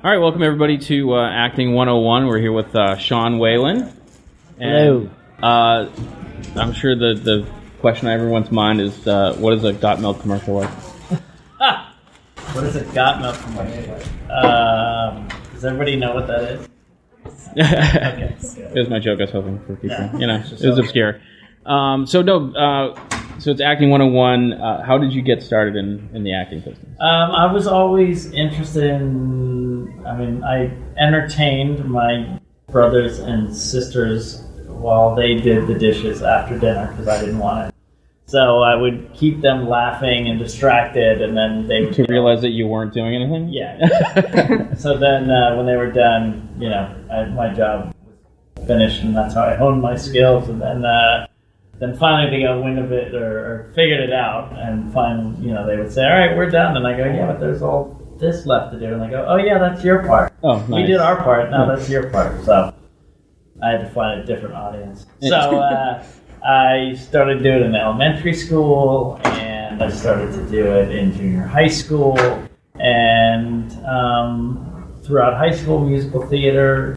All right, welcome everybody to Acting 101. We're here with Sean Whalen. Hello. I'm sure the question on everyone's mind is, what does a Got Milk commercial like? What is a Got Milk commercial? Does everybody know what that is? Okay. It was my joke. I was hoping for people. Yeah, It was obscure. So it's Acting 101. How did you get started in the acting business? I was always interested I entertained my brothers and sisters while they did the dishes after dinner because I didn't want it. So I would keep them laughing and distracted, and then they would... To realize that you weren't doing anything? Yeah. So then when they were done, my job was finished, and that's how I honed my skills. And then finally they got wind of it or figured it out, and finally, they would say, all right, we're done. And I go, yeah, but there's all this left to do. And they go, oh, yeah, that's your part. Oh, nice. We did our part, now that's your part. So I had to find a different audience. So I started doing it in elementary school, and I started to do it in junior high school, and throughout high school, musical theater,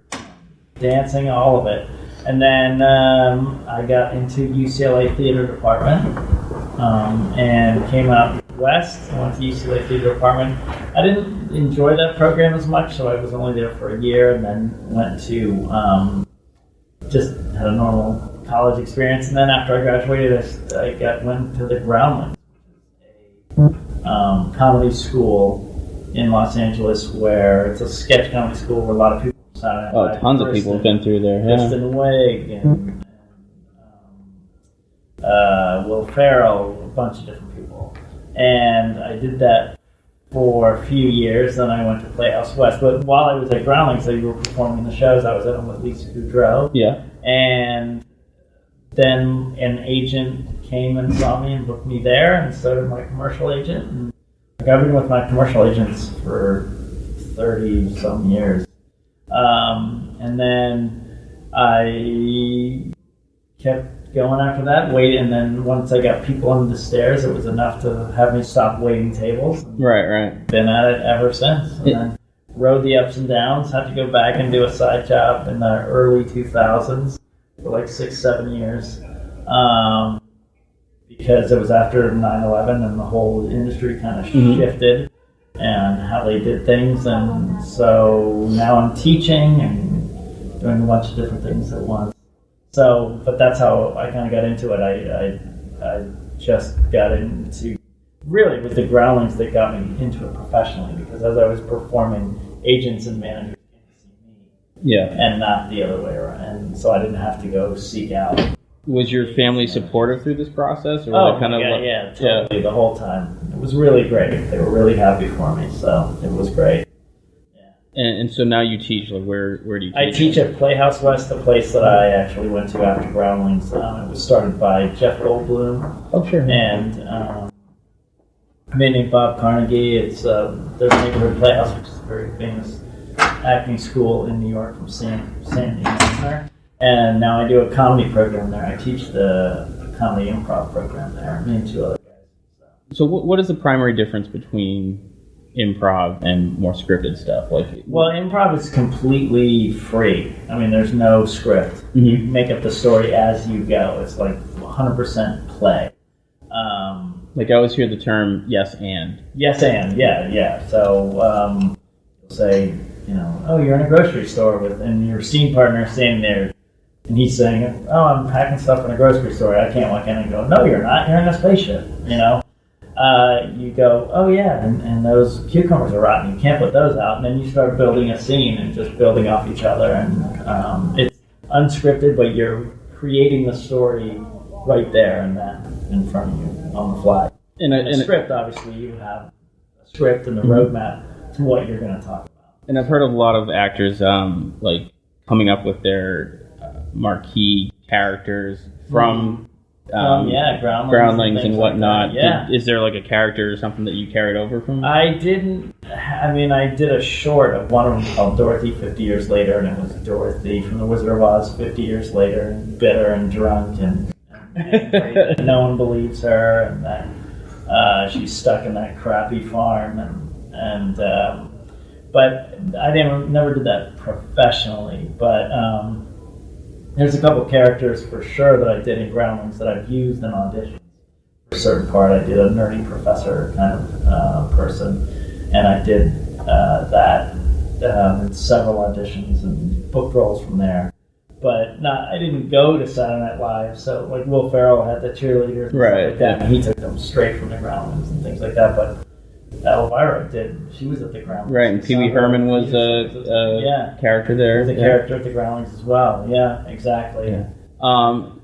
dancing, all of it. And then I got into UCLA Theater Department and came out west. I went to UCLA Theater Department. I didn't enjoy that program as much, so I was only there for a year, and then went to just had a normal college experience. And then after I graduated, I went to the Groundlings, a comedy school in Los Angeles, where it's a sketch comedy school where a lot of people sign up. Tons of people have been through there. Yeah. Kristen Wiig and Will Ferrell, a bunch of different people. And I did that for a few years. Then I went to Playhouse West. But while I was at Groundlings, we were performing the shows. I was at them with Lisa Kudrow. Yeah. And then an agent came and saw me and booked me there, and so did my commercial agent. And I've been with my commercial agents for 30-some years. And then I kept going after that, and then once I got people on the stairs, it was enough to have me stop waiting tables. Right. Been at it ever since. And then rode the ups and downs, had to go back and do a side job in the early 2000s for like 6-7 years. Because it was after 9/11 and the whole industry kind of shifted and how they did things. And so now I'm teaching and doing a bunch of different things at once. So, but that's how I kind of got into it. I just got into, really, it was the Groundlings that got me into it professionally, because as I was performing, agents and managers came to see me. Yeah. And not the other way around. And so I didn't have to go seek out. Was your family supportive through this process? Or Totally, the whole time. It was really great. They were really happy for me, so it was great. And so now you teach. Like, where do you teach? I teach at Playhouse West, the place that I actually went to after Groundlings. It was started by Jeff Goldblum. Oh, sure. And a man named Bob Carnegie. It's their neighborhood playhouse, which is a very famous acting school in New York from Sandy Hook. And now I do a comedy program there. I teach the comedy improv program there, me and 2 other guys. So what is the primary difference between improv and more scripted stuff? Well, improv is completely free. I mean, there's no script. Mm-hmm. You make up the story as you go. It's like 100% play. I always hear the term yes and. Yes and, yeah. So you'll say, oh, you're in a grocery store and your scene partner is standing there, and he's saying, oh, I'm packing stuff in a grocery store. I can't walk in and go, no, you're not. You're in a spaceship, You go, oh yeah, and those cucumbers are rotten. You can't put those out. And then you start building a scene and just building off each other. And it's unscripted, but you're creating the story right there and that in front of you on the fly. In a script, obviously, you have a script and a roadmap to what you're going to talk about. And I've heard of a lot of actors coming up with their marquee characters from Groundlings and whatnot. Yeah. Is there a character or something that you carried over from? I didn't. I did a short of one of them called Dorothy 50 Years Later, and it was Dorothy from The Wizard of Oz 50 years later, and bitter and drunk and angry that no one believes her, and that she's stuck in that crappy farm, and but I never did that professionally. But there's a couple characters for sure that I did in Groundlings that I've used in auditions. For a certain part, I did a nerdy professor kind of person, and I did that in several auditions and booked roles from there. But I didn't go to Saturday Night Live, so like Will Ferrell had the cheerleaders and stuff like that, and he took them straight from the Groundlings and things like that. But Elvira she was at the Groundlings. Right, and Pee Wee Herman was a character there. He was a character at the Groundlings as well. Yeah, exactly. Yeah.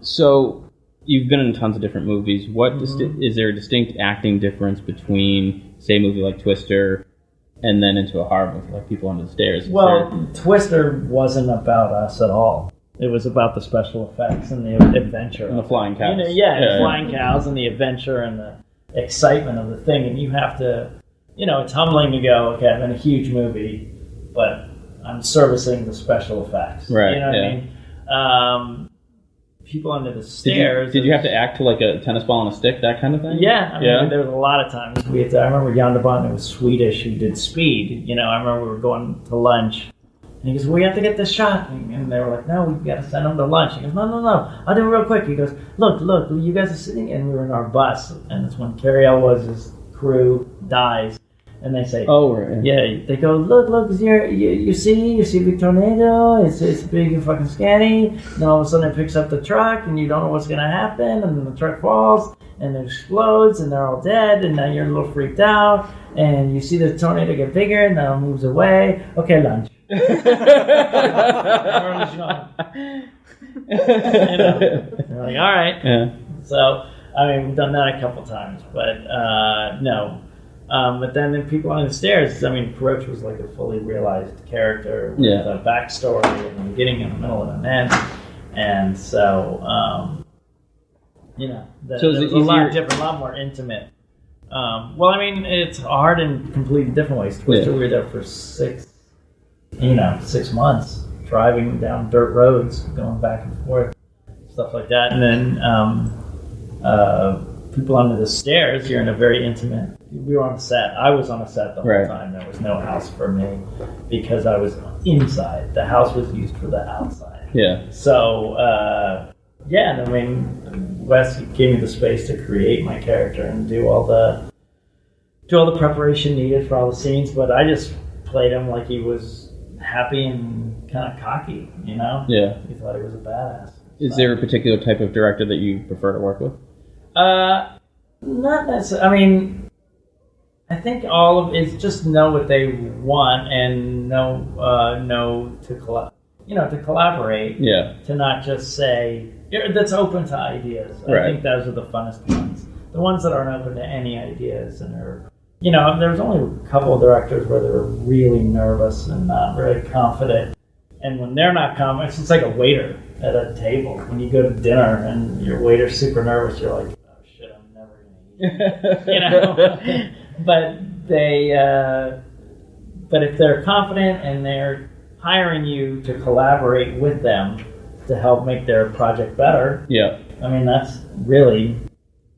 So you've been in tons of different movies. What is there a distinct acting difference between, say, a movie like Twister and then into a horror movie like People Under the Stairs? Twister wasn't about us at all. It was about the special effects and the adventure. And the flying cows. The flying cows and the adventure and the excitement of the thing. And you have to, it's humbling to go, okay, I'm in a huge movie, but I'm servicing the special effects. Right. You know what I mean? People Under the Stairs. Did you have to act to like a tennis ball on a stick, that kind of thing? Yeah. I mean, there was a lot of times. I remember Jan de Bont, who was Swedish, who did Speed. I remember we were going to lunch. And he goes, we have to get this shot. And they were like, no, we've got to send him to lunch. He goes, no, I'll do it real quick. He goes, look, you guys are sitting, and we were in our bus. And it's when Cary Elwes' crew dies. And they say, oh, right. Yeah, they go, look, you see big tornado, it's big and fucking scary. And then all of a sudden it picks up the truck, and you don't know what's going to happen. And then the truck falls, and it explodes, and they're all dead. And now you're a little freaked out. And you see the tornado get bigger, and now it moves away. Okay, lunch. They're like, all right. Yeah. So, we've done that a couple times, but no. But then in People Under the Stairs, Peroch was like a fully realized character with a backstory and a beginning and a middle and an end. And so, there's a lot more intimate. It's hard in completely different ways. Twister, we were there for 6 months, driving down dirt roads, going back and forth, stuff like that. And then People Under the Stairs, you're in a very intimate... We were on a set. I was on a set the whole time. There was no house for me because I was inside. The house was used for the outside. Yeah. So, Wes gave me the space to create my character and do all the preparation needed for all the scenes, but I just played him like he was happy and kind of cocky, Yeah. He thought he was a badass. Is there a particular type of director that you prefer to work with? Not necessarily. I think all of it's just know what they want and know to collaborate. Yeah. To not just say that's open to ideas. I think those are the funnest ones. The ones that aren't open to any ideas and are, there's only a couple of directors where they're really nervous and not very confident. And when they're not confident, it's like a waiter at a table. When you go to dinner and your waiter's super nervous, you're like, oh shit, I'm never gonna eat. But if they're confident and they're hiring you to collaborate with them to help make their project better, that's really,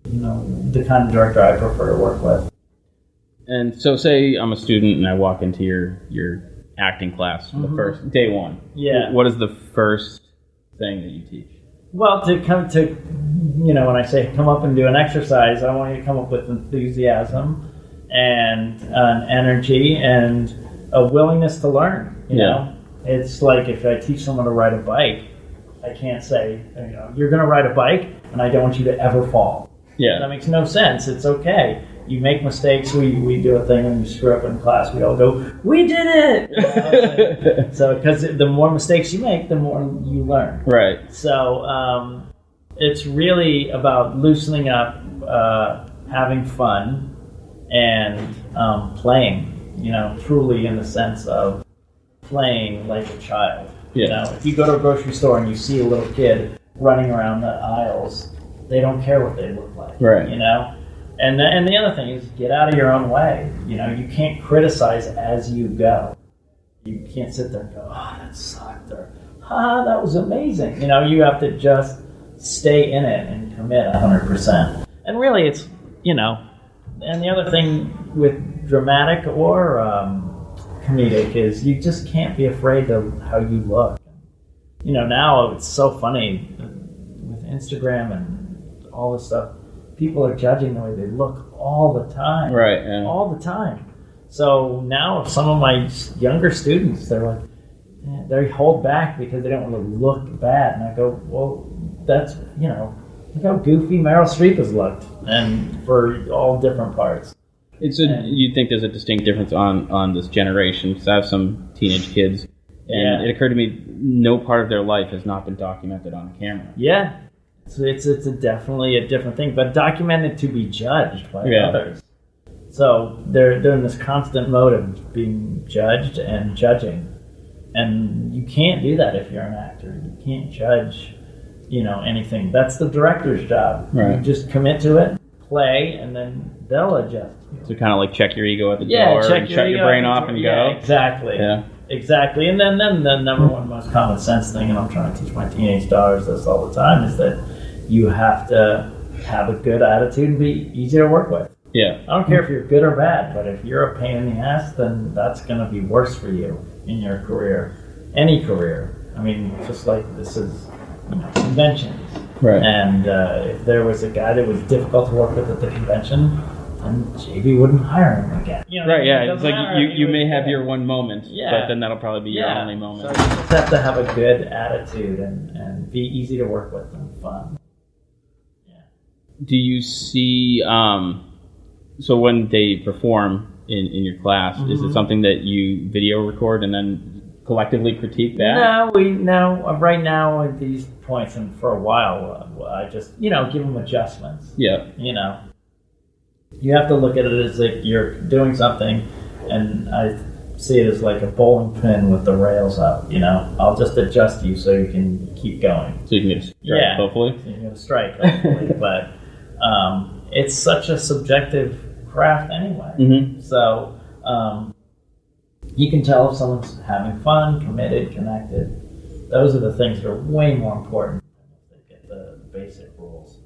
the kind of director I prefer to work with. And so, say I'm a student and I walk into your acting class for the first day one. Yeah. What is the first thing that you teach? Well, when I say come up and do an exercise, I want you to come up with enthusiasm and an energy and a willingness to learn. You know, it's like if I teach someone to ride a bike, I can't say, you're going to ride a bike, and I don't want you to ever fall. Yeah, that makes no sense. It's okay. You make mistakes. We do a thing, and you screw up in class. We all go, "We did it!" So, because the more mistakes you make, the more you learn. Right. So, it's really about loosening up, having fun, and playing. Truly in the sense of playing like a child. Yeah. If you go to a grocery store and you see a little kid running around the aisles, they don't care what they look like. Right. And the other thing is get out of your own way. You can't criticize as you go. You can't sit there and go, oh, that sucked, or that was amazing. You have to just stay in it and commit 100%. And really it's, and the other thing with dramatic or comedic is you just can't be afraid of how you look. You know, now it's so funny with Instagram and all this stuff. People are judging the way they look all the time. Right, yeah. All the time. So now some of my younger students, they're like, they hold back because they don't want to look bad. And I go, well, that's, you know, look how goofy Meryl Streep has looked, and for all different parts. You think there's a distinct difference on this generation? Because I have some teenage kids, and it occurred to me no part of their life has not been documented on camera. Yeah, so it's definitely a different thing, but documented to be judged by others. So they're in this constant mode of being judged and judging, and you can't do that if you're an actor. You can't judge, you know, anything. That's the director's job. Right. You just commit to it, play, and then they'll adjust. So kind of like check your ego at the door, and shut your brain off, and go. Exactly. Yeah. Exactly. And then the number one most common sense thing, and I'm trying to teach my teenage daughters this all the time, is that you have to have a good attitude and be easy to work with. Yeah. I don't care if you're good or bad, but if you're a pain in the ass, then that's going to be worse for you in your career, any career. I mean, just like this is, you know, conventions. Right. And if there was a guy that was difficult to work with at the convention, then JB wouldn't hire him again. You know, right, yeah. It's like you may have your one moment, yeah. but then that'll probably be your only moment. So you just have to have a good attitude and be easy to work with and fun. Yeah. Do you see, so when they perform in your class, is it something that you video record and then collectively critique that? No, right now at these points and for a while, I just, you know, give them adjustments. Yeah. You know. You have to look at it as like you're doing something, and I see it as like a bowling pin with the rails up, you know. I'll just adjust you so you can keep going. So you can get a strike, hopefully? So you can get a strike, hopefully. But it's such a subjective craft anyway. Mm-hmm. So you can tell if someone's having fun, committed, connected. Those are the things that are way more important than if they get the basic rules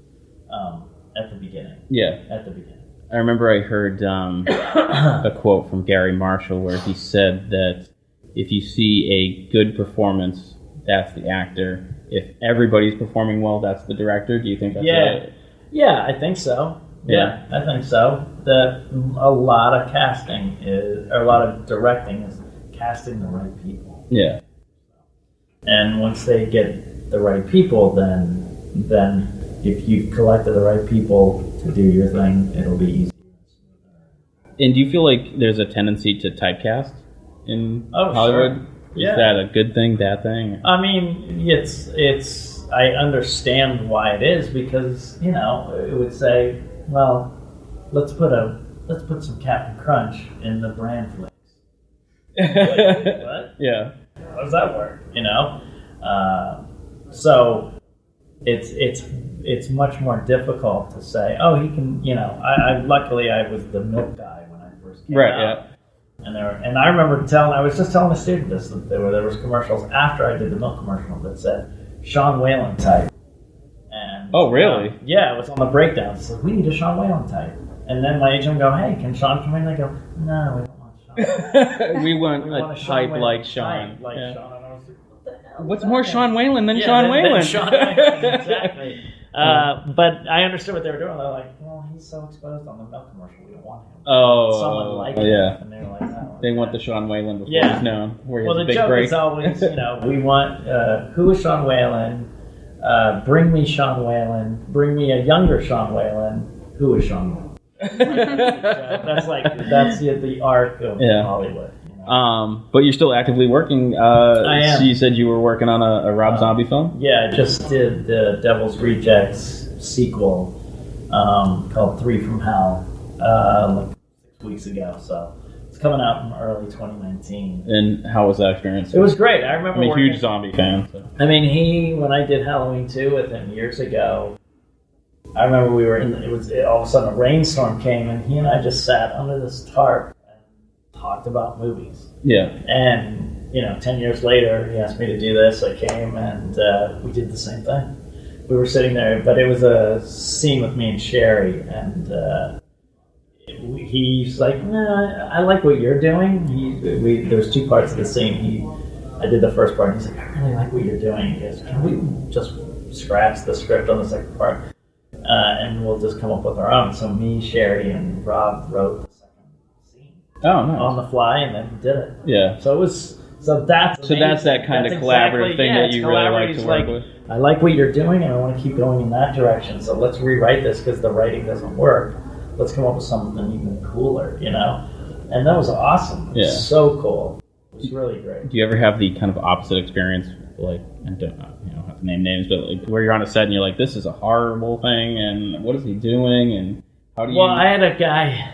at the beginning. Yeah. At the beginning. I remember I heard a quote from Gary Marshall where he said that if you see a good performance, that's the actor. If everybody's performing well, that's the director. Do you think that's right? Yeah, I think so. Yeah, I think so. A lot of casting or a lot of directing is casting the right people. Yeah. And once they get the right people, then if you've collected the right people to do your thing, it'll be easier. And do you feel like there's a tendency to typecast in Hollywood? Sure. Yeah. Is that a good thing, bad thing? I mean, it's. I understand why it is, because, you know, it would say, well, let's put some Captain Crunch in the bran flakes. Like, what? Yeah. How does that work? You know, so it's much more difficult to say, oh, he can. You know, I luckily I was the milk guy when I first came out. Yeah. And I remember I was just telling a student this, that there was commercials after I did the milk commercial that said Sean Whalen type. And oh, really? Yeah, it was on the breakdowns. So we need a Sean Whalen type. And then my agent would go, hey, can Sean come in? And I go, no, we don't want Sean. we want a type like Sean. Type like Sean. And I was like, what the hell? What's more Sean Whalen than Sean Whalen? Sean Whalen, exactly. But I understood what they were doing. They're like, well, he's so exposed on the milk commercial, we don't want him. Oh, someone like him. Yeah. And they're like, no. They want the Sean Whalen before he's known. Where he has the a big joke break. is always, you know, we want who is Sean Whalen? Bring me Sean Whalen. Bring me a younger Sean Whalen. Who is Sean Whalen? That's the arc of Hollywood. You know? But you're still actively working. I am. So you said you were working on a Rob Zombie film? Yeah, I just did the Devil's Rejects sequel called 3 from Hell like 6 weeks ago. So it's coming out in early 2019. And how was that experience? It was great. I remember. I'm a huge zombie fan. So. I mean, when I did Halloween 2 with him years ago, I remember we were all of a sudden a rainstorm came, and he and I just sat under this tarp and talked about movies. Yeah. And, you know, 10 years later, he asked me to do this. I came, and we did the same thing. We were sitting there, but it was a scene with me and Sherry, and he's like, nah, I like what you're doing. There's two parts of the scene. I did the first part, and he's like, I really like what you're doing. He goes, can we just scratch the script on the second part, and we'll just come up with our own. So me, Sherry, and Rob wrote the second scene on the fly, and then did it. Yeah. So it was. So that's that kind of collaborative thing that you really like to work with. I like what you're doing, and I want to keep going in that direction. So let's rewrite this because the writing doesn't work. Let's come up with something even cooler, you know. And that was awesome. It was so cool. It was really great. Do you ever have the kind of opposite experience, like, I don't have to name names, but like where you're on a set and you're like, this is a horrible thing, and what is he doing, and how do you? Well, I had a guy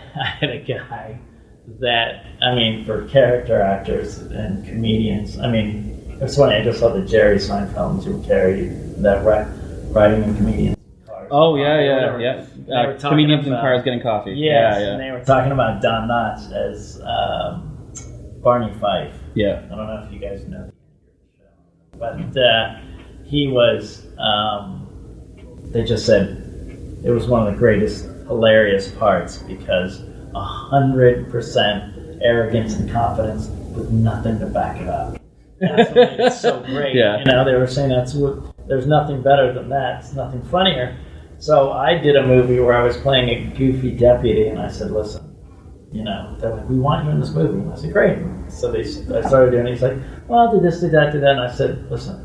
that, I mean, for character actors and comedians, I mean, it's funny. I just saw the Jerry Seinfeld and Jim Carrey that writing and comedians. Oh yeah. Comedians in cars getting coffee. Yes, and they were talking about Don Knotts as Barney Fife. Yeah. I don't know if you guys know the show, but he was. They just said it was one of the greatest, hilarious parts because 100% arrogance and confidence with nothing to back it up. That's what made it so great. Yeah. You know, they were saying there's nothing better than that. It's nothing funnier. So I did a movie where I was playing a goofy deputy, and I said, listen, you know, they're like, we want you in this movie. And I said, great. So I started doing it. He's like, well, do this, do that, do that. And I said, listen,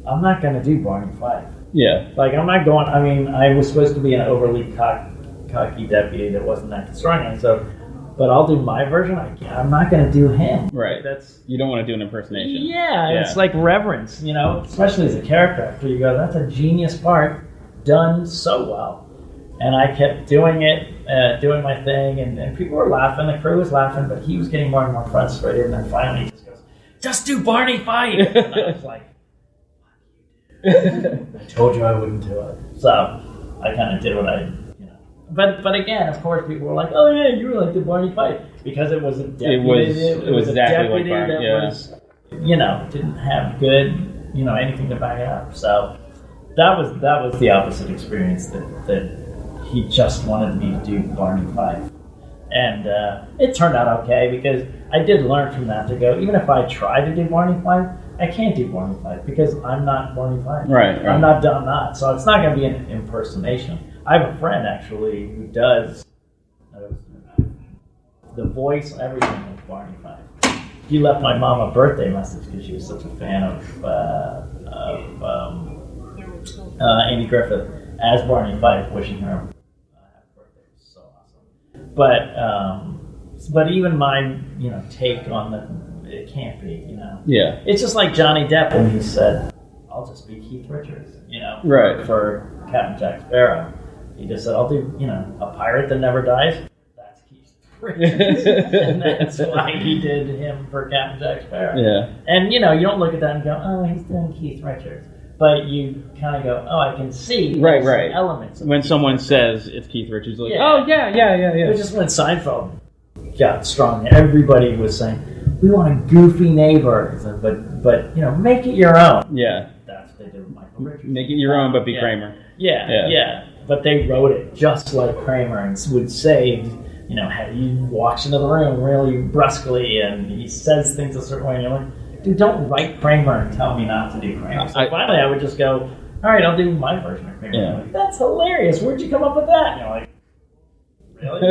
I'm not going to do Barney Fife. Yeah. Like, I'm not going, I mean, I was supposed to be an overly cocky deputy that wasn't that strong. And so, but I'll do my version. I'm not going to do him. Right. You don't want to do an impersonation. Yeah, it's like reverence, you know, especially as a character actor. You go, that's a genius part, done so well. And I kept doing it, doing my thing, and people were laughing. The crew was laughing, but he was getting more and more frustrated. And then finally he just goes, just do Barney Fife. And I was like, I told you I wouldn't do it. So I kind of did what I, you know. But again, of course, people were like, oh yeah, you were like the Barney Fife. Because it was a deputy. It was exactly a deputy like Barney, that was, you know, didn't have good, you know, anything to back it up. So that was the opposite experience that he just wanted me to do Barney Fife. And it turned out okay because I did learn from that to go, even if I try to do Barney Fife, I can't do Barney Fife because I'm not Barney Fife. Right. I'm not Don Knotts. So it's not going to be an impersonation. I have a friend actually who does the voice, everything of Barney Fife. He left my mom a birthday message because she was such a fan of Andy Griffith as Barney Fife, wishing her happy birthday. It was so awesome. But even my, you know, take on it can't be, you know. Yeah. It's just like Johnny Depp when he said, I'll just be Keith Richards, you know, for Captain Jack Sparrow. He just said, I'll do, you know, a pirate that never dies. That's Keith Richards. And that's why he did him for Captain Jack Sparrow. Yeah. And, you know, you don't look at that and go, oh, he's doing Keith Richards. But you kind of go, oh, I can see elements. When someone says it's Keith Richards, like, oh, yeah. It was just when Seinfeld got strong, everybody was saying, we want a goofy neighbor. But you know, make it your own. Yeah. That's what they did with Michael Richards. Make it your own, but be Kramer. Yeah. But they wrote it just like Kramer and would say, you know, he walks into the room really brusquely and he says things a certain way. And you're like, dude, don't write Kramer and tell me not to do Kramer. So finally I would just go, all right, I'll do my version of Kramer. Yeah. Like, that's hilarious. Where'd you come up with that? And you're like, really?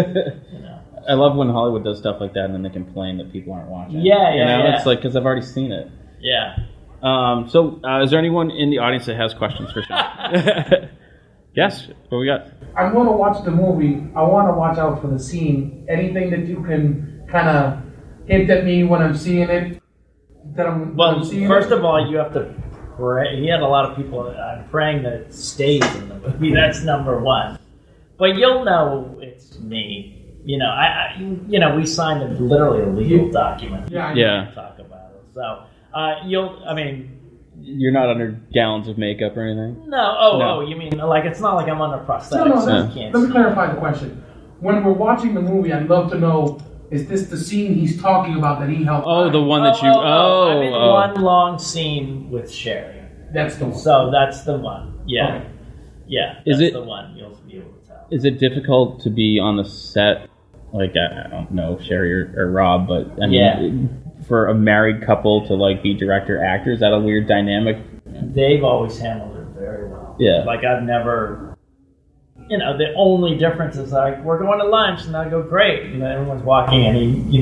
You know. I love when Hollywood does stuff like that and then they complain that people aren't watching. Yeah. It's like, because I've already seen it. Yeah. So, is there anyone in the audience that has questions for Sean? Yes, what we got? I'm going to watch the movie. I want to watch out for the scene. Anything that you can kind of hint at me when I'm seeing it? First of all, you have to pray. He had a lot of people. I'm praying that it stays in the movie. That's number one. But you'll know it's me. You know, we signed literally a legal document. Yeah. Talk about it. So, you're not under gallons of makeup or anything? No. You mean, like, it's not like I'm under prosthetics. Let me clarify the question. When we're watching the movie, I'd love to know, is this the scene he's talking about that he helped? Oh, the one that you... I'm in one long scene with Sherry. That's the one. So, that's the one. Yeah. Okay. Yeah, that's the one you'll be able to tell. Is it difficult to be on the set like I don't know Sherry or Rob, but I mean, for a married couple to like be director actor, is that a weird dynamic? They've always handled it very well. Yeah. Like I've never, the only difference is like we're going to lunch and I go great, everyone's walking and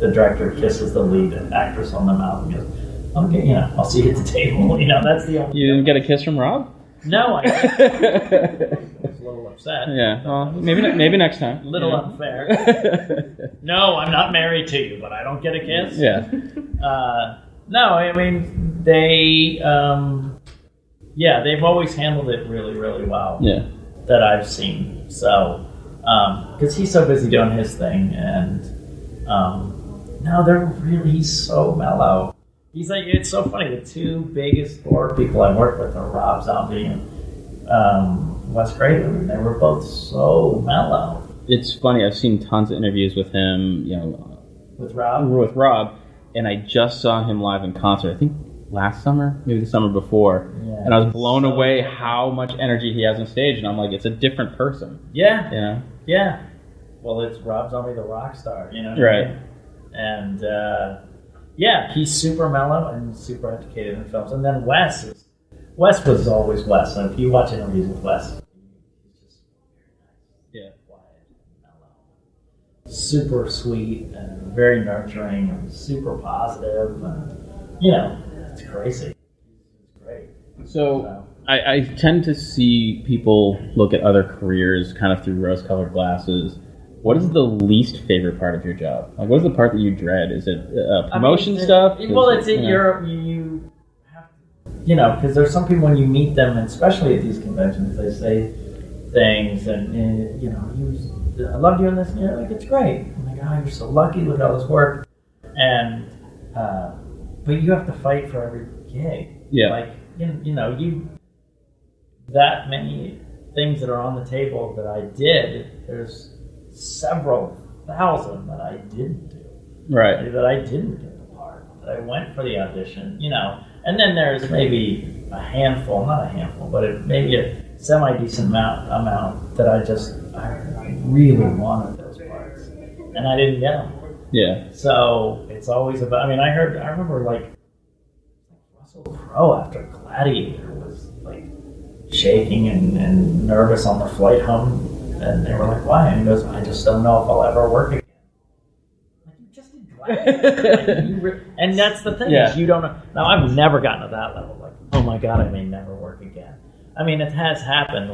the director kisses the lead actress on the mouth and goes, okay, I'll see you at the table. That's the only. You didn't get a kiss from Rob? No, I didn't. I was a little upset. Yeah, well, maybe next time. A little unfair. No, I'm not married to you, but I don't get a kiss. Yeah. No, I mean they've always handled it really, really well. Yeah. That I've seen. So, because he's so busy doing his thing, and he's so mellow. He's like, it's so funny. The two biggest horror people I work with are Rob Zombie and Wes Craven. They were both so mellow. It's funny. I've seen tons of interviews with him. With Rob. With Rob, and I just saw him live in concert. I think last summer, maybe the summer before, and I was blown away how much energy he has on stage. And I'm like, it's a different person. Yeah. Yeah. Well, it's Rob Zombie, the rock star. Right. And. He's super mellow and super educated in films. And then Wes was always Wes. And if you watch interviews with Wes, he's just very nice. Quiet, mellow. Super sweet and very nurturing and super positive. And, it's crazy. It's great. So I tend to see people look at other careers kind of through rose-colored glasses. What is the least favorite part of your job? Like, what is the part that you dread? Is it promotion stuff? Well, it's you have to, because there's some people when you meet them, and especially at these conventions, they say things, and I love doing this, and you're like, it's great. I'm like, oh, you're so lucky, look at all this work, and but you have to fight for every gig. Yeah. Like, you that many things that are on the table that I did. There's several thousand that I didn't do. Right. That I didn't get the part. That I went for the audition, And then there's maybe a handful, not a handful, but maybe a semi-decent amount that I really wanted those parts. And I didn't get them. Yeah. So it's always about, I remember like Russell Crowe after Gladiator was like shaking and nervous on the flight home. And they were like, why? And he goes, I just don't know if I'll ever work again. Like, you just did Gladiator. And that's the thing, is you don't know. Now, I've never gotten to that level. Like, oh my God, I may never work again. It has happened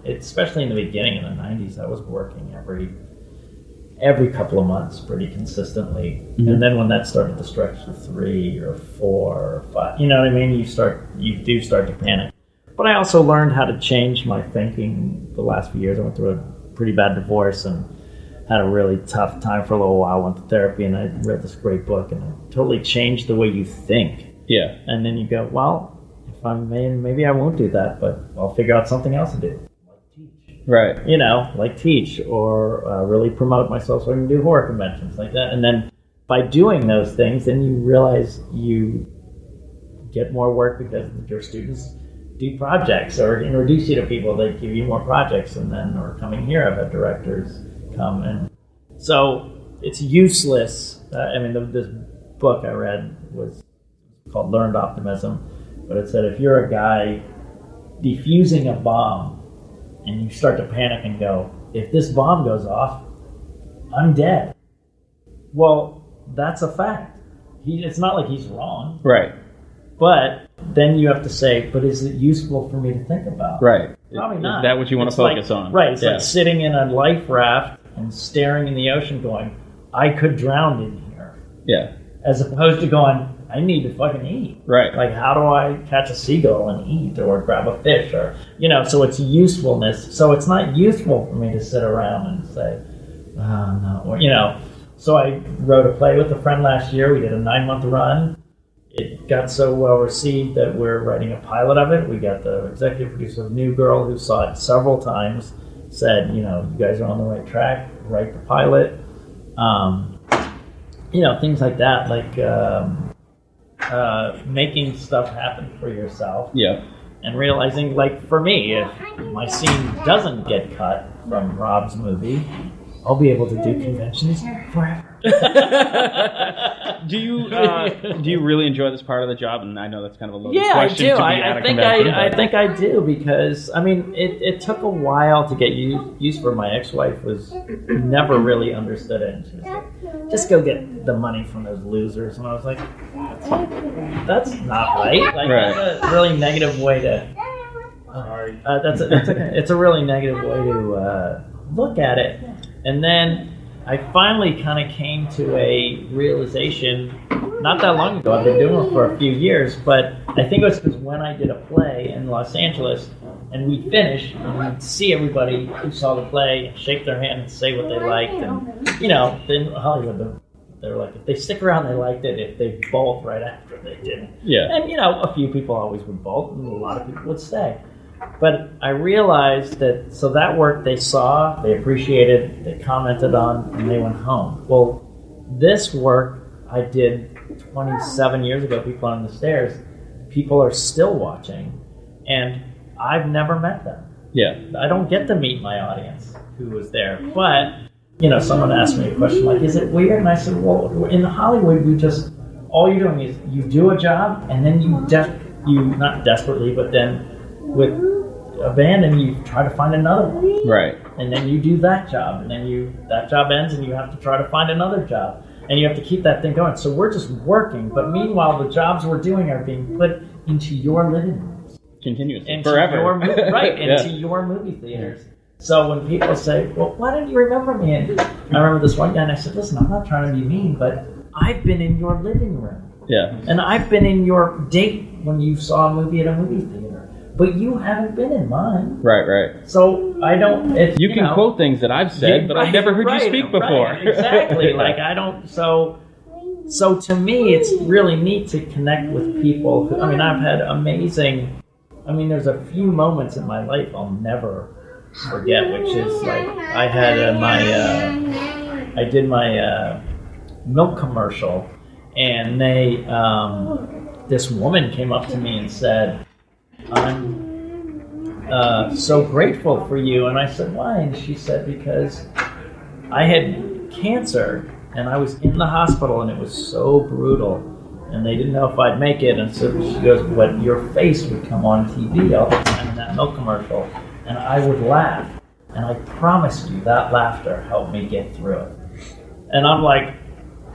especially in the beginning of the 90s, I was working every couple of months pretty consistently. Mm-hmm. And then when that started to stretch to 3 or 4 or 5, you know what I mean? You do start to panic. But I also learned how to change my thinking the last few years. I went through a pretty bad divorce and had a really tough time for a little while. Went to therapy and I read this great book and it totally changed the way you think. Yeah. And then you go, well, if I'm maybe I won't do that, but I'll figure out something else to do. Like teach. Right. Like teach or really promote myself so I can do horror conventions like that. And then by doing those things, then you realize you get more work because your students do projects or introduce you to people that give you more projects, and then or coming here I've had directors come, and so it's useless. This book I read was called Learned Optimism, but it said if you're a guy defusing a bomb and you start to panic and go, if this bomb goes off, I'm dead. Well, that's a fact. It's not like he's wrong. Right. But then you have to say, but is it useful for me to think about? Right. Probably not. Is that what you want to focus on? Right. It's like sitting in a life raft and staring in the ocean going, I could drown in here. Yeah. As opposed to going, I need to fucking eat. Right. Like, how do I catch a seagull and eat or grab a fish? Or, so it's usefulness. So it's not useful for me to sit around and say, oh, no. So I wrote a play with a friend last year. We did a 9-month run. It got so well received that we're writing a pilot of it. We got the executive producer of New Girl, who saw it several times, said, you guys are on the right track, write the pilot. Things like that, like making stuff happen for yourself. Yeah. And realizing, like for me, if my scene doesn't get cut from Rob's movie, I'll be able to do conventions forever. Do you really enjoy this part of the job? And I know that's kind of a loaded Yeah, I question do. to be at a convention. I think I do because I mean it took a while to get used for. My ex-wife was never really understood it, and she was like, "Just go get the money from those losers," and I was like, "That's not right. Like that's a really negative way to." That's okay. It's a really negative way to look at it, and then. I finally kind of came to a realization not that long ago. I've been doing it for a few years, but I think it was because when I did a play in Los Angeles and we'd finish and we'd see everybody who saw the play and shake their hand and say what they liked. And, then Hollywood, they're like, if they stick around, they liked it. If they bolt right after, they didn't. Yeah. And, a few people always would bolt and a lot of people would stay. But I realized that work they saw, they appreciated, they commented on, and they went home. Well, this work I did 27 years ago, People on the Stairs, people are still watching, and I've never met them. Yeah. I don't get to meet my audience who was there. But, someone asked me a question like, is it weird? And I said, well, in Hollywood, all you're doing is you do a job, and then you not desperately, but then with abandon, you try to find another one. Right. And then you do that job, and then that job ends, and you have to try to find another job, and you have to keep that thing going. So we're just working, but meanwhile, the jobs we're doing are being put into your living rooms, continuously, forever, into your movie theaters. So when people say, "Well, why didn't you remember me?" And I remember this one guy, and I said, "Listen, I'm not trying to be mean, but I've been in your living room, and I've been in your date when you saw a movie at a movie theater." But you haven't been in mine. Right. So I don't... You can quote things that I've said, but I've never heard you speak before. Right, exactly. Like, I don't... So to me, it's really neat to connect with people. I've had amazing... there's a few moments in my life I'll never forget, which is like, I had I did my milk commercial, and this woman came up to me and said, I'm so grateful for you. And I said, why? And she said, because I had cancer and I was in the hospital and it was so brutal and they didn't know if I'd make it. And so she goes, but your face would come on TV all the time in that milk commercial and I would laugh. And I promised you that laughter helped me get through it. And I'm like,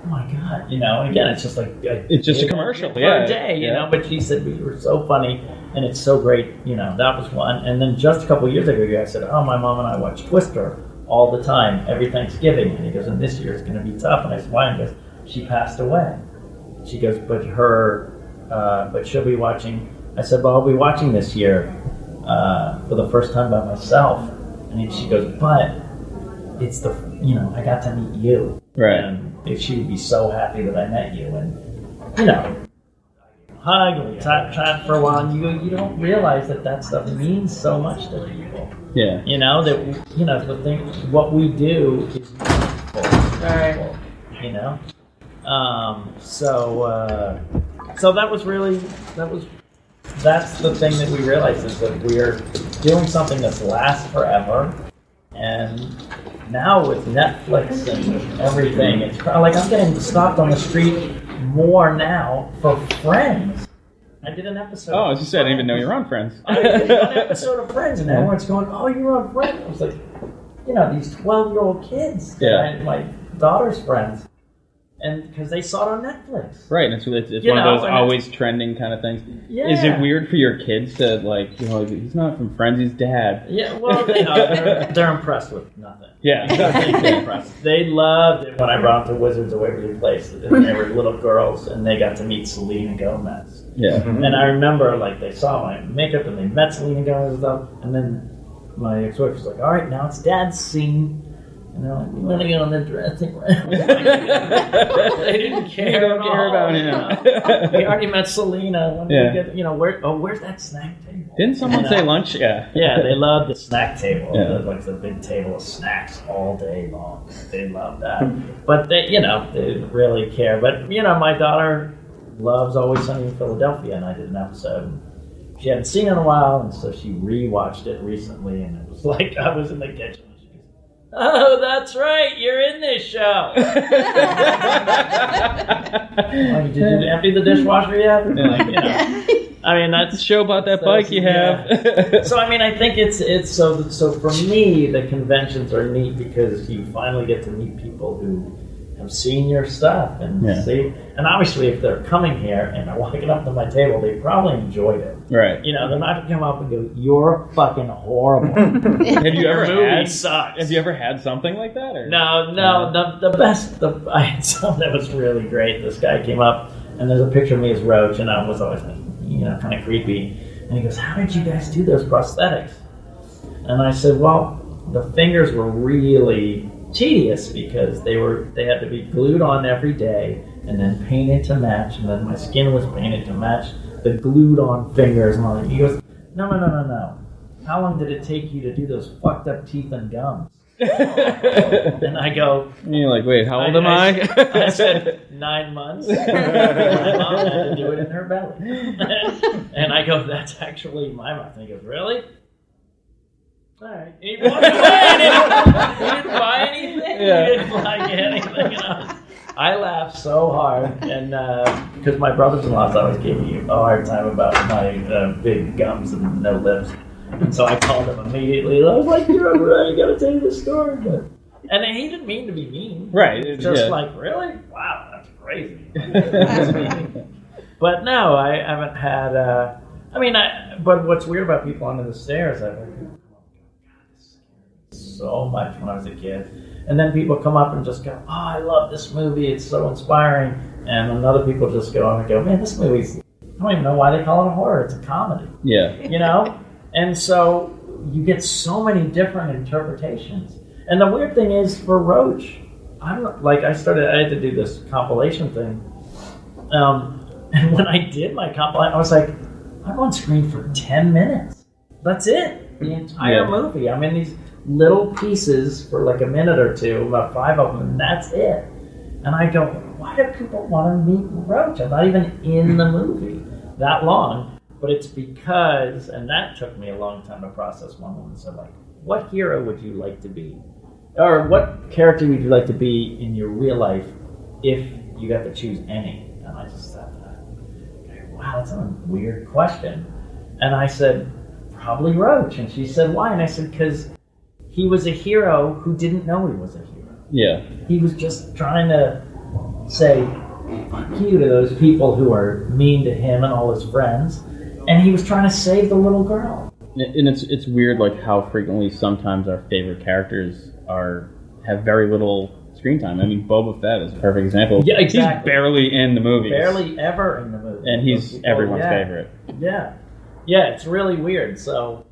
oh my God, again, it's just like... It's just a commercial, for a day, but she said, we were so funny, and it's so great, that was one. And then just a couple of years ago, I said, oh, my mom and I watch Twister all the time, every Thanksgiving. And he goes, and this year is going to be tough. And I said, why? And he goes, she passed away. She goes, but she'll be watching. I said, well, I'll be watching this year for the first time by myself. And she goes, but it's I got to meet you. Right. And she would be so happy that I met you. And, hug, we chat for a while, and you don't realize that stuff means so much to people. Yeah. The thing, what we do is meaningful to people, So that was really, that's the thing that we realized is that we're doing something that's lasts forever. And now with Netflix and everything, it's like I'm getting stopped on the street more now for Friends. I did an episode. Oh, as you said, I didn't even know you were on Friends. I did an episode of Friends, and everyone's going, "Oh, you're on Friends." I was like, these 12-year-old kids. Yeah. My daughter's friends. And because they saw it on Netflix. Right, and it's one of those always trending kind of things. Yeah. Is it weird for your kids to, he's not from Friends, he's dad? Yeah, well, they're impressed with nothing. Yeah. They're impressed. They loved it when I brought them to Wizards of Waverly Place. And they were little girls, and they got to meet Selena Gomez. Yeah. Mm-hmm. And I remember, they saw my makeup, and they met Selena Gomez and stuff. And then my ex-wife was like, all right, now it's Dad's scene. And they're like, we want to get on the dressing room. They didn't care. They don't care about him. We already met Selena. When we get, where's that snack table? Didn't someone say lunch? Yeah. Yeah, they love the snack table. Yeah. The big table of snacks all day long. They love that. But they really care. But, my daughter loves Always Sunny in Philadelphia, and I did an episode. She hadn't seen it in a while, and so she rewatched it recently, and it was like I was in the kitchen. Oh, that's right. You're in this show. Like, did you empty the dishwasher yet? Like, you know. I mean, that's the show about that bike you have. Yeah. So I mean, I think it's so for me, the conventions are neat because you finally get to meet people who have seen your stuff and see. And obviously, if they're coming here and they're walking up to my table, they probably enjoyed it. Right. You know, they're not gonna come up and go, "You're fucking horrible." Have you ever had? Sucks. Have you ever had something like that? Or? No. The best. I had something that was really great. This guy came up and there's a picture of me as Roach, and I was always like, you know, kind of creepy. And he goes, "How did you guys do those prosthetics?" And I said, "Well, the fingers were really tedious because they had to be glued on every day and then painted to match, and then my skin was painted to match the glued on fingers." And all that. He goes, No. How long did it take you to do those fucked up teeth and gums?" And I go, and you're like, "Wait, how old am I?" I said 9 months. My mom had to do it in her belly. And I go, "That's actually my mouth." And he goes, "Really?" All right. He walked away. He didn't buy anything. Yeah. He didn't like anything. You know? I laughed so hard, and because my brothers-in-law always gave me a hard time about my big gums and no lips. And so I called him immediately. I was like, "You're right. I got to tell you this story." And he didn't mean to be mean. Right. It's just like, really? Wow, that's crazy. But no, I haven't had. But what's weird about people under the stairs, I've heard people come up and go, "God, this scared me so much when I was a kid." And then people come up and just go, "Oh, I love this movie. It's so inspiring." And other people just go on and go, "Man, this movie's. I don't even know why they call it a horror. It's a comedy." Yeah. You know. And so you get so many different interpretations. And the weird thing is for Roach, I had to do this compilation thing. And when I did my compilation, I was like, I'm on screen for 10 minutes. That's it. The entire movie. I'm in these little pieces for like a minute or two, about 5 of them, and that's it. And I go, why do people want to meet Roach? I'm not even in the movie that long. But it's because, and that took me a long time to process. One woman said, like, what hero would you like to be? Or what character would you like to be in your real life if you got to choose any? And I just thought, wow, that's a weird question. And I said, probably Roach. And she said, why? And I said, because he was a hero who didn't know he was a hero. Yeah. He was just trying to say, fuck you to those people who are mean to him and all his friends. And he was trying to save the little girl. And it's weird, like how frequently sometimes our favorite characters have very little screen time. I mean, Boba Fett is a perfect example. Yeah, exactly. He's barely in the movies. Barely ever in the movie. And he's everyone's favorite. Yeah, it's really weird. So,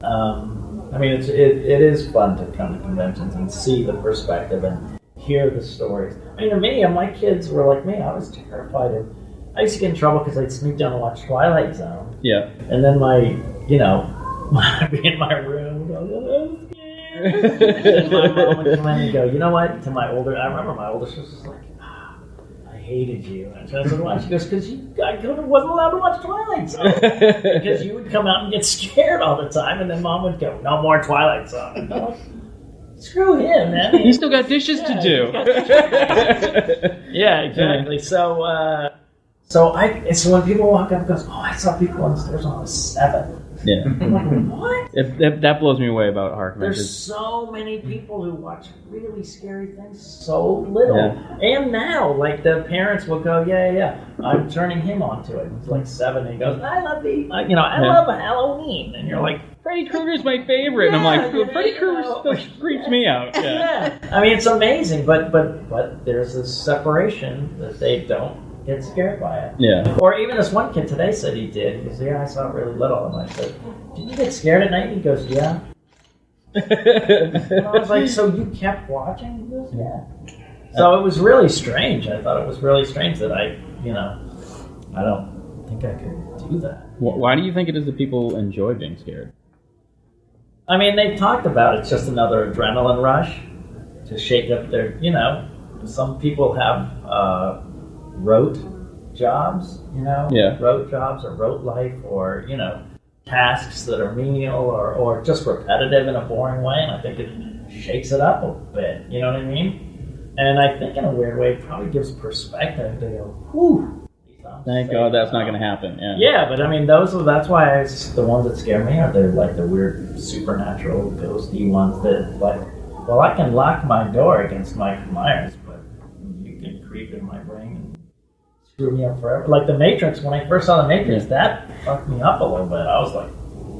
I mean, it is fun to come to conventions and see the perspective and hear the stories. I mean, to me, my kids were like me. I was terrified. I used to get in trouble because I'd sneak down and watch Twilight Zone. Yeah. And then I'd be in my room going, I'm scared. And my mom would come in and go, you know what? I remember my older sister was like, I hated you. And I said, why? She goes, because I wasn't allowed to watch Twilight Zone. Because you would come out and get scared all the time. And then mom would go, no more Twilight Zone. And I'm like, screw him, man. He's still got dishes to do. Yeah, exactly. So when people walk up and goes, oh, I saw people on the stairs when I was 7. Yeah. I'm like, what? That blows me away about horror conventions. There's so many people who watch really scary things so little. Yeah. And now, like, the parents will go, yeah, I'm turning him on to it. He's like 7, and he goes, I love Halloween. And you're like, Freddy Krueger's my favorite. And I'm like, Freddy Krueger still creeps me out. Yeah. I mean, it's amazing, but there's this separation that they don't get scared by it. Yeah. Or even this one kid today said he did. He goes, yeah, I saw it really little. And I said, did you get scared at night? And he goes, yeah. And I was like, so you kept watching? He goes, yeah. So it was really strange. I thought it was really strange that I don't think I could do that. Why do you think it is that people enjoy being scared? I mean, they've talked about it's just another adrenaline rush to shake up their, some people have rote jobs, rote jobs or rote life or, tasks that are menial or just repetitive in a boring way. And I think it shakes it up a bit. You know what I mean? And I think in a weird way, it probably gives perspective to go, whew. Thank God that's not going to happen. Yeah, but I mean, that's why the ones that scare me are the weird supernatural ghosty ones that well, I can lock my door against Mike Myers, but you can creep in my brain and screw me up forever. Like The Matrix, when I first saw The Matrix, that fucked me up a little bit. I was like,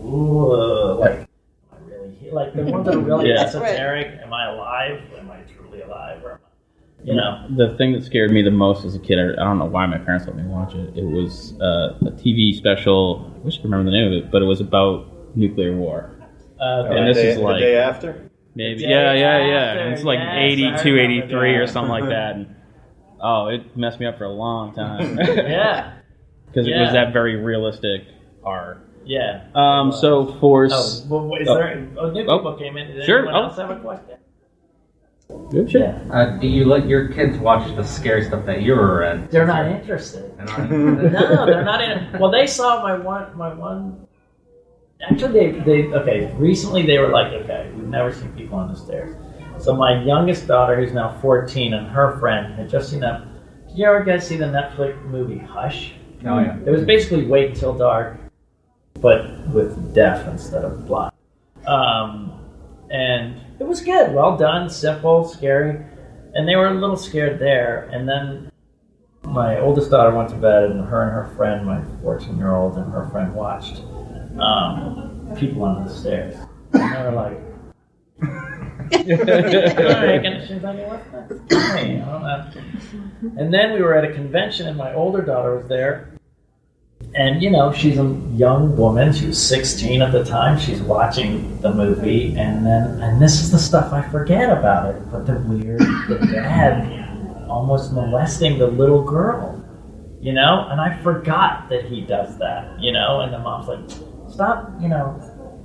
ooh, am I really like the ones that are really esoteric? Am I alive? Am I truly alive? Or the thing that scared me the most as a kid, I don't know why my parents let me watch it. It was a TV special. I wish I could remember the name of it, but it was about nuclear war. And this is like the day after. Maybe, yeah. It's like 82, 83 or something like that. And, it messed me up for a long time. Yeah, because it was that very realistic horror. Yeah. So for is there new people came in? Does anyone else have a question? Sure. Do you let your kids watch the scary stuff that you were in? They're not interested. No, they're not in. Well, they saw my one. Actually, they recently they were like, okay, we've never seen people on the stairs. So my youngest daughter, who's now 14, and her friend had just seen that. Did you ever guys see the Netflix movie Hush? Oh yeah. It was basically Wait Till Dark, but with deaf instead of blind. And it was good, well done, simple, scary, and they were a little scared there. And then my oldest daughter went to bed, and her friend, my 14-year-old, and her friend watched people on the stairs. And they were like, and then we were at a convention, and my older daughter was there. And, she's a young woman. She was 16 at the time. She's watching the movie. And this is the stuff I forget about it. But the dad almost molesting the little girl, And I forgot that he does that, And the mom's like, stop,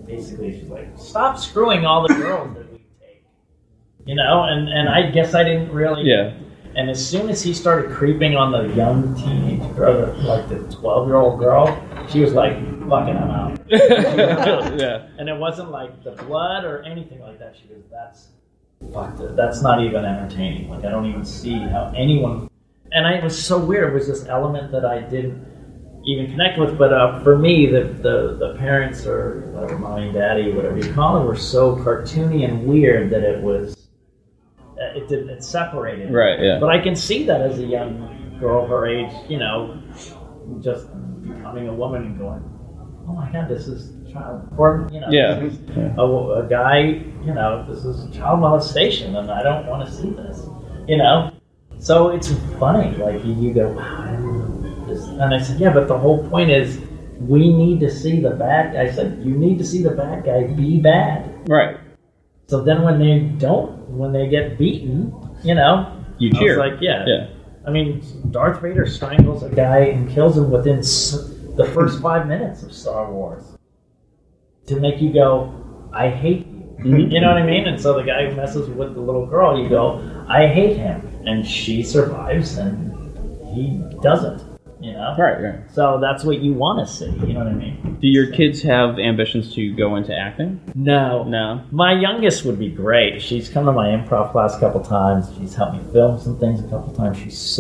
basically she's like, stop screwing all the girls that we take, And I guess I didn't really. Yeah. And as soon as he started creeping on the young teenage girl, like the 12-year-old girl, she was like, fucking, I'm out. Yeah. And it wasn't like the blood or anything like that. She goes, that's not even entertaining. Like, I don't even see how anyone... And it was so weird. It was this element that I didn't even connect with. But for me, the parents, or whatever, mommy and daddy, whatever you call it, were so cartoony and weird that it was... It separated. Right, yeah. But I can see that as a young girl her age, just becoming a woman and going, oh my God, this is child. Or, this is a guy, this is child molestation, and I don't want to see this, So it's funny, like you go, wow, I didn't know this. And I said, yeah, but the whole point is we need to see the bad guy. I said, you need to see the bad guy be bad. Right. So then when they get beaten, you cheer. I was like, yeah. I mean, Darth Vader strangles a guy and kills him within the first 5 minutes of Star Wars to make you go, I hate you. Mm-hmm. You know what I mean? And so the guy who messes with the little girl, you go, I hate him. And she survives and he doesn't, Right. So that's what you want to see, you know what I mean? Do your kids have ambitions to go into acting? No. My youngest would be great. She's come to my improv class a couple times. She's helped me film some things a couple times. She's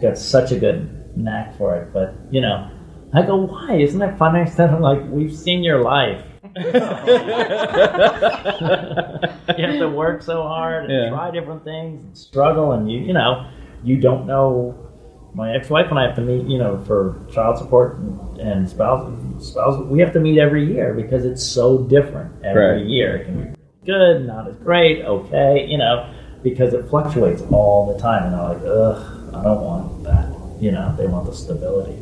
got such a good knack for it. But, I go, why? Isn't it funny? Instead of like, we've seen your life. You have to work so hard and try different things and struggle, and you don't know. My ex-wife and I have to meet, for child support and spouse. We have to meet every year because it's so different every year. It can be good, not as great, okay, because it fluctuates all the time. And they're like, ugh, I don't want that. They want the stability.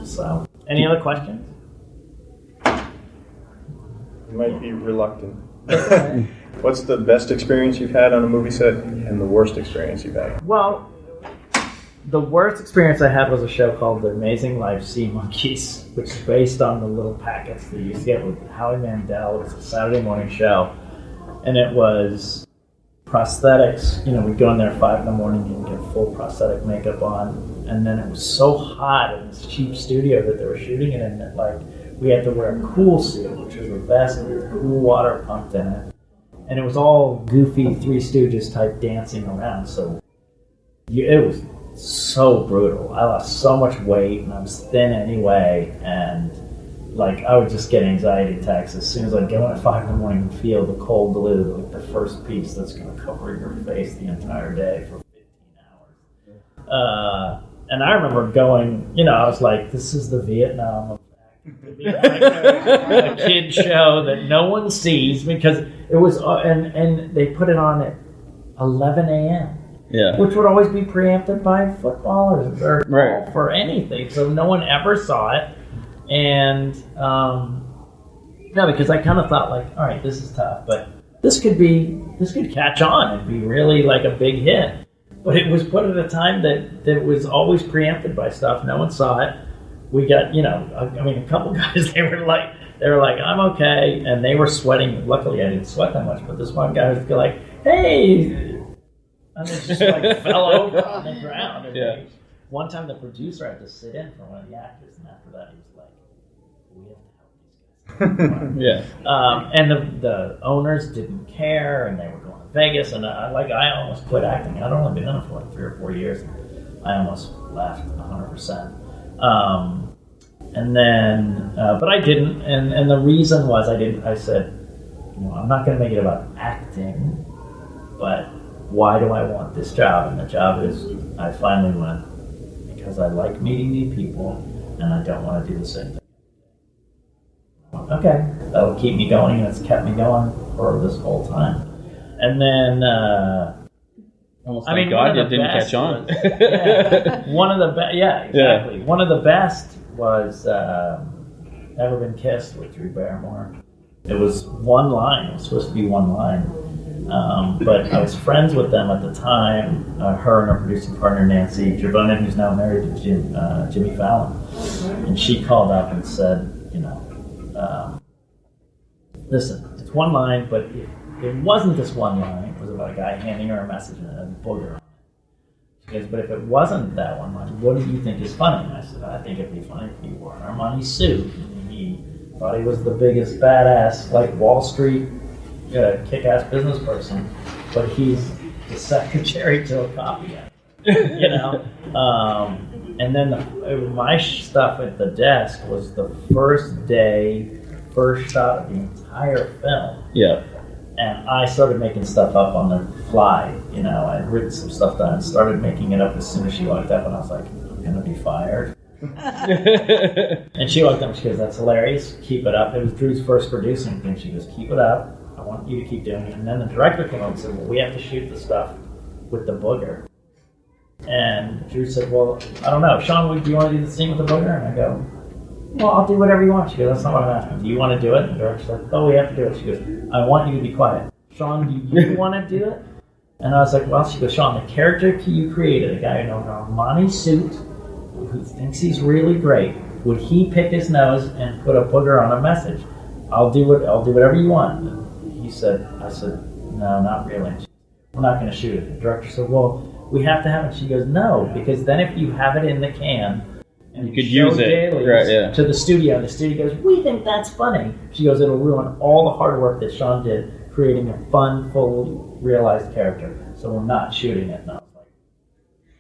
So, any other questions? You might be reluctant. What's the best experience you've had on a movie set and the worst experience you've had? Well, the worst experience I had was a show called The Amazing Life Sea Monkeys, which is based on the little packets that you used to get with Howie Mandel. It was a Saturday morning show, and it was prosthetics. We'd go in there at 5 in the morning and get full prosthetic makeup on, and then it was so hot in this cheap studio that they were shooting it in that, we had to wear a cool suit, which was the best, with cool water pumped in it. and it was all goofy Three Stooges type dancing around. So it was so brutal. I lost so much weight, and I was thin anyway, and like I would just get anxiety attacks as soon as I'd get up at 5 in the morning and feel the cold glue, like the first piece that's going to cover your face the entire day for 15 hours. And I remember going, I was like, this is the Vietnam of a kid show that no one sees, because it was, and they put it on at 11 a.m. Yeah. Which would always be preempted by footballers or Right. for anything, so no one ever saw it. And no, because I kind of thought like, all right, this is tough, but this could catch on and be really like a big hit. But it was put at a time that was always preempted by stuff. No one saw it. We got, a couple guys, they were like, I'm okay, and they were sweating. Luckily, I didn't sweat that much, but this one guy was like, hey, and it just like fell over on the ground. And Yeah. One time, the producer had to sit in for one of the actors, and after that, he was like, we have to help these guys. Yeah. And the owners didn't care, and they were going to Vegas, and I almost quit acting. I'd only been in it for like 3 or 4 years. I almost left 100%. And then, but I didn't, and the reason was I said, I'm not going to make it about acting, but why do I want this job? And the job is, I finally went, because I like meeting new people, and I don't want to do the same thing. Okay, that'll keep me going, and it's kept me going for this whole time. And then, almost thank God it didn't catch on. One of the best, exactly. Yeah. One of the best was Never Been Kissed with Drew Barrymore. It was one line. It was supposed to be one line. But I was friends with them at the time, her and her producing partner, Nancy Gervonen, who's now married to Jimmy Fallon. And she called up and said, listen, it's one line, but if it wasn't this one line, it was about a guy handing her a message and a booger on it. She goes, but if it wasn't that one line, what do you think is funny? And I said, I think it'd be funny if he wore an Armani suit. And he thought he was the biggest badass, like Wall Street, kick-ass business person, but he's the secretary to a copycat, And then my stuff at the desk was the first shot of the entire film. Yeah. And I started making stuff up on the fly. I'd written some stuff down and started making it up as soon as she walked up, and I was like, I'm gonna be fired. And she walked up and she goes, that's hilarious, keep it up. It was Drew's first producing thing. She goes, keep it up, I want you to keep doing it. And then the director came up and said, well, we have to shoot the stuff with the booger. And Drew said, well, I don't know, Sean, do you want to do the scene with the booger? And I go, well, I'll do whatever you want. She goes, that's not what I'm asking. Do you want to do it? And the director said, oh, we have to do it. She goes, I want you to be quiet. Sean, do you want to do it? And I was like, well, she goes, Sean, the character you created, a guy in an Armani suit who thinks he's really great, would he pick his nose and put a booger on a message? I'll do whatever you want. And I said, no, not really. We're not going to shoot it. The director said, well, we have to have it. She goes, no, because then if you have it in the can, and you could use it to the studio, and the studio goes, we think that's funny. She goes, it'll ruin all the hard work that Sean did creating a fun, fully realized character. So we're not shooting it. And I was like,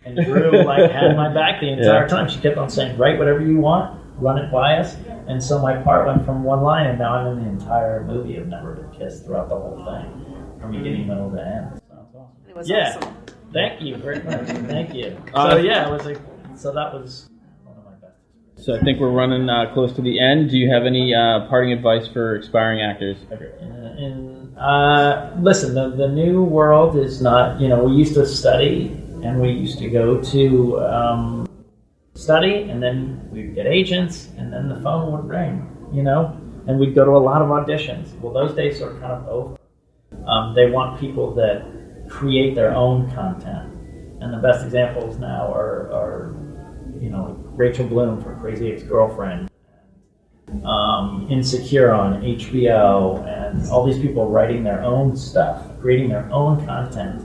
and Drew had my back the entire time. She kept on saying, write whatever you want, run it by us. And so my part went from one line, and now I'm in the entire movie of Never Been Kissed throughout the whole thing, from beginning, middle to end. So it was awesome. Thank you very much. Thank you. So that was. So I think we're running close to the end. Do you have any parting advice for aspiring actors? Listen, the new world is not, we used to study, and we used to go to study, and then we'd get agents, and then the phone would ring, and we'd go to a lot of auditions. Well, those days are kind of over. They want people that create their own content, and the best examples now are Rachel Bloom for Crazy Ex-Girlfriend, Insecure on HBO, and all these people writing their own stuff, creating their own content.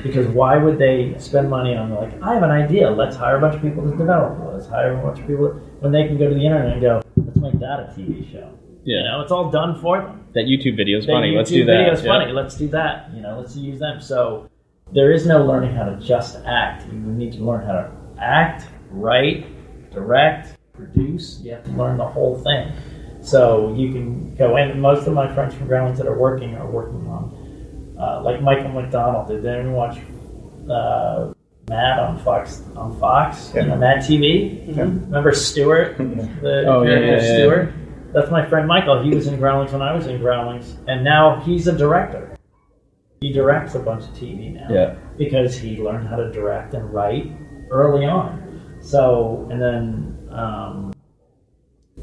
Because why would they spend money on, I have an idea, let's hire a bunch of people to develop it, let's hire a bunch of people, when they can go to the internet and go, let's make that a TV show. Yeah. You know, it's all done for them. That YouTube video is That funny. YouTube Let's do that. video is funny. Let's do that. You know, let's use them. So there is no learning how to just act. You need to learn how to act, write, direct, produce. You have to learn the whole thing. So you can go in. Most of my friends from Groundlings that are working on, like Michael McDonald. Did anyone watch Mad on Fox? Yeah. You know, Mad TV. Yeah. Remember Stewart? The character Stewart. That's my friend Michael. He was in Groundlings when I was in Groundlings, and now he's a director. He directs a bunch of TV now because he learned how to direct and write early on. So, and then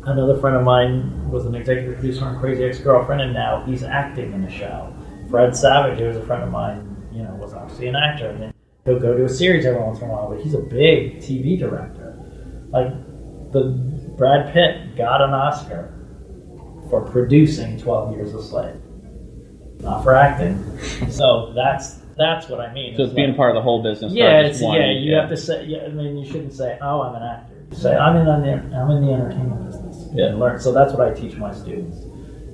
another friend of mine was an executive producer on Crazy Ex-Girlfriend, and now he's acting in the show. Fred Savage, who was a friend of mine, you know, was obviously an actor, and then he'll go to a series every once in a while, but he's a big TV director. Like, Brad Pitt got an Oscar for producing 12 Years a Slave. Not for acting. So that's what I mean. So it's being a part of the whole business. Yeah, you have to say. Yeah, I mean, you shouldn't say, "Oh, I'm an actor." You say, "I'm in the entertainment business." And learn. So that's what I teach my students: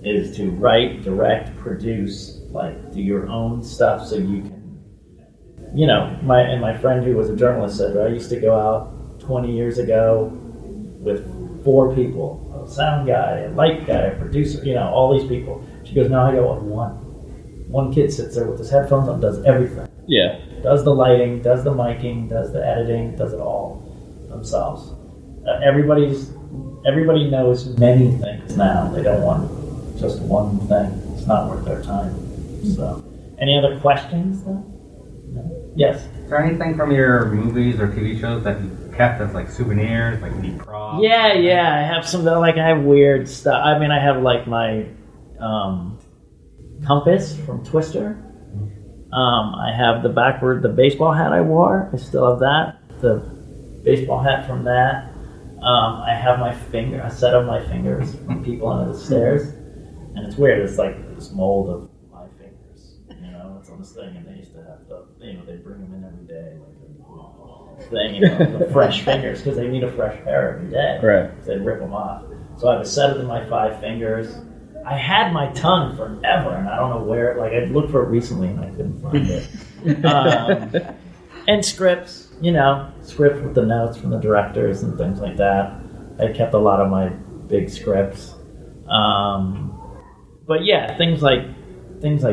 is to write, direct, produce, like do your own stuff, so you can. You know, my friend who was a journalist said, I used to go out 20 years ago with 4 people: a sound guy, a light guy, a producer. You know, all these people. She goes, "Now I go with one." One kid sits there with his headphones on, does everything. Yeah. Does the lighting, does the miking, does the editing, does it all themselves. Everybody knows many things now. They don't want just one thing. It's not worth their time. So, any other questions though? No? Yes. Is there anything from your movies or TV shows that you kept as like souvenirs, like neat props? Yeah. I have some that I have weird stuff. I mean, I have like my compass from Twister. I have the baseball hat I wore. I still have that. The baseball hat from that. I have a set of my fingers from people under the stairs. And it's weird. It's like this mold of my fingers. You know, it's on this thing, and they used to have they bring them in every day, like a thing, the fresh fingers, because they need a fresh pair every day. Right. They rip them off. So I have a set of my 5 fingers. I had my tongue forever, and I don't know where. Like, I looked for it recently, and I couldn't find it. And scripts, scripts with the notes from the directors and things like that. I kept a lot of my big scripts. But yeah, things like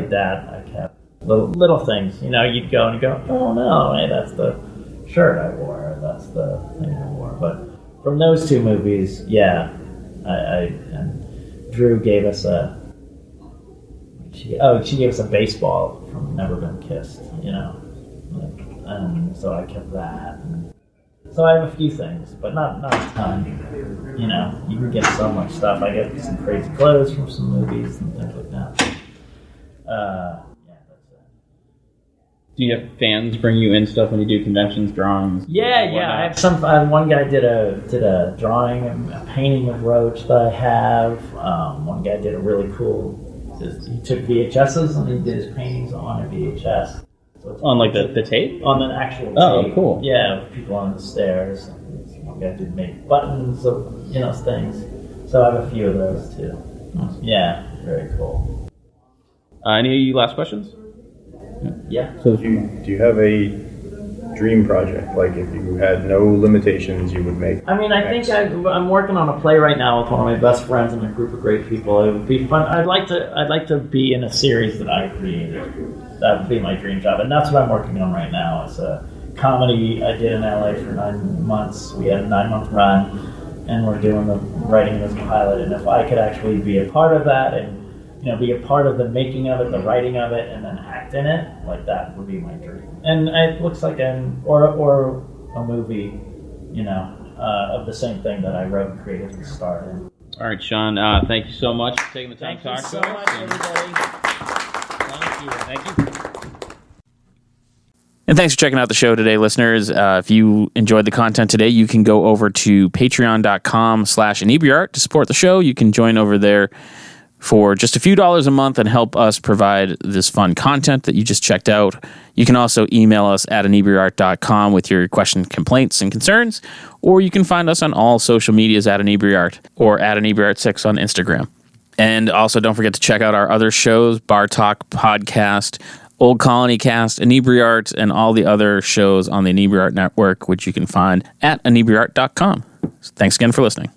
that. I kept little things. You'd go and you go, oh no, hey, that's the shirt I wore. Or that's the thing I wore. But from those 2 movies, yeah, and Drew gave us she gave us a baseball from Never Been Kissed, and so I kept that. And so I have a few things, but not a ton. You can get so much stuff. I get some crazy clothes from some movies and things like that. Yeah, that's it. Do you have fans bring you in stuff when you do conventions, drawings? Yeah. I have some. One guy did a drawing, a painting of Roach that I have. One guy did a really cool. He took VHSs and he did his paintings on a VHS. So on like the tape? On an actual tape. Oh, cool. Yeah, with people on the stairs. One guy did make buttons of things. So I have a few of those too. Nice. Yeah, very cool. Any last questions? Yeah. So Do you have a dream project? Like if you had no limitations, you would make. I mean, I think I'm working on a play right now with one of my best friends and a group of great people. It would be fun. I'd like to be in a series that I created. That would be my dream job, and that's what I'm working on right now. It's a comedy I did in LA for 9 months. We had a 9-month run, and we're doing the writing this pilot. And if I could actually be a part of that and be a part of the making of it, the writing of it, and then act in it, like that would be my dream. And it looks like or a movie, of the same thing that I wrote and created and starred in. All right, Sean, thank you so much for taking the time to talk to us. Thank you so much, everybody. Thank you. And thanks for checking out the show today, listeners. If you enjoyed the content today, you can go over to patreon.com/Inebri-art to support the show. You can join over there for just a few dollars a month and help us provide this fun content that you just checked out. You can also email us at Inebri-art.com with your questions, complaints, and concerns, or you can find us on all social medias at Inebri-art or at Inebri-art6 on Instagram. And also, don't forget to check out our other shows, Bar Talk Podcast, Old Colony Cast, Inebri-art, and all the other shows on the Inebri-art Network, which you can find at Inebri-art.com. Thanks again for listening.